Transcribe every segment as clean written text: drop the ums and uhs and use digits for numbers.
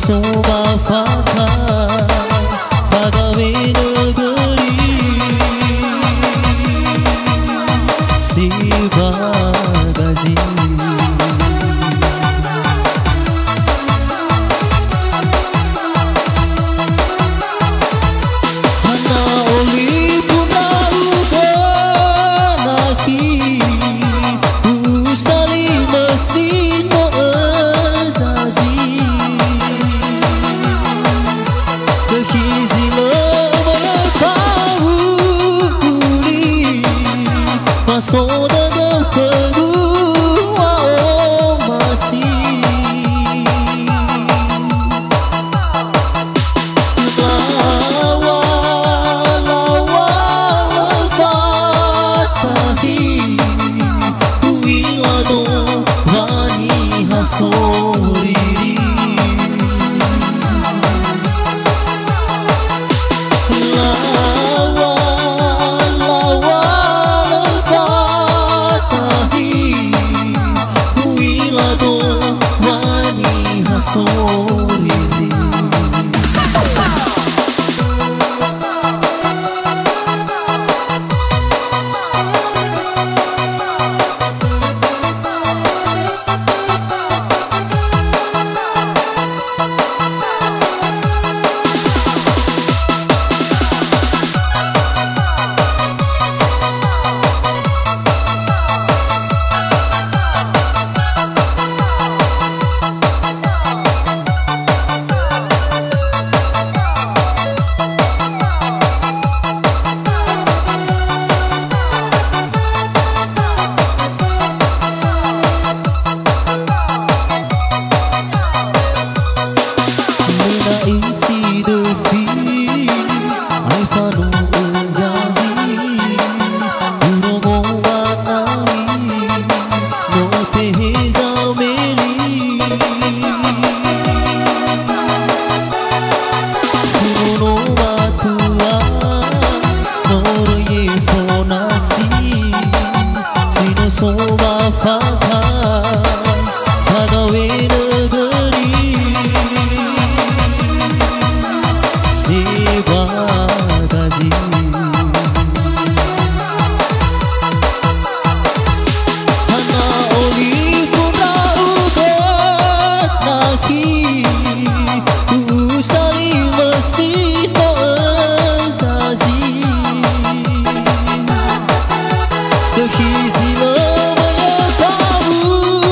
soba fakar pegawai negeri Siba gaji. Hana oli puna uganaki usali mesin mo'azazi kehizi memekahuli masoda dan kedua masih soriri lawa fatahi wilado wani hasoriri. Isi defi ai fanu enzazi urogo wanali no teheza meli kuno batua no ye fonasi sino soba faka pegawai negeri Siba gaji. Hana oli puna uganaki usali mesin mo'azazi sehizi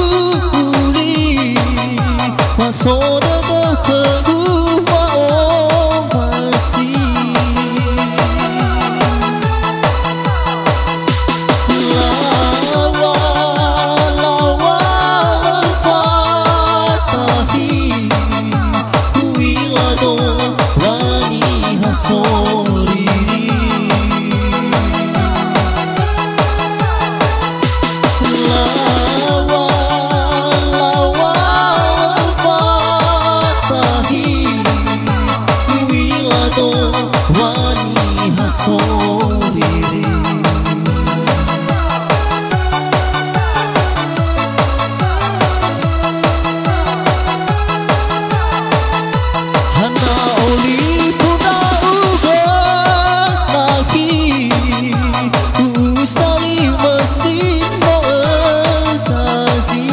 memekahuli masoda dan kedua wani hasoriri. Hana oli puna uganaki usali mesin mo'azazi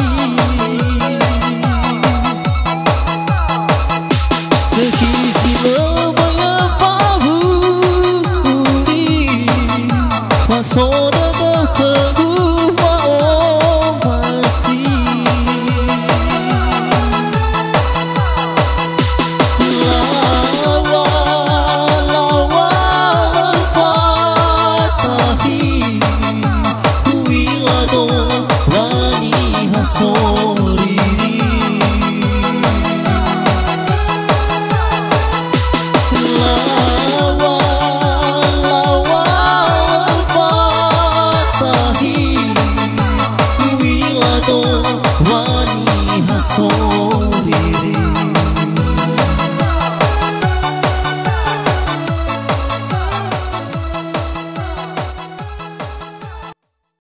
sehizi masoda dan kedua masih lawa fatahi wilado wani hasoriri.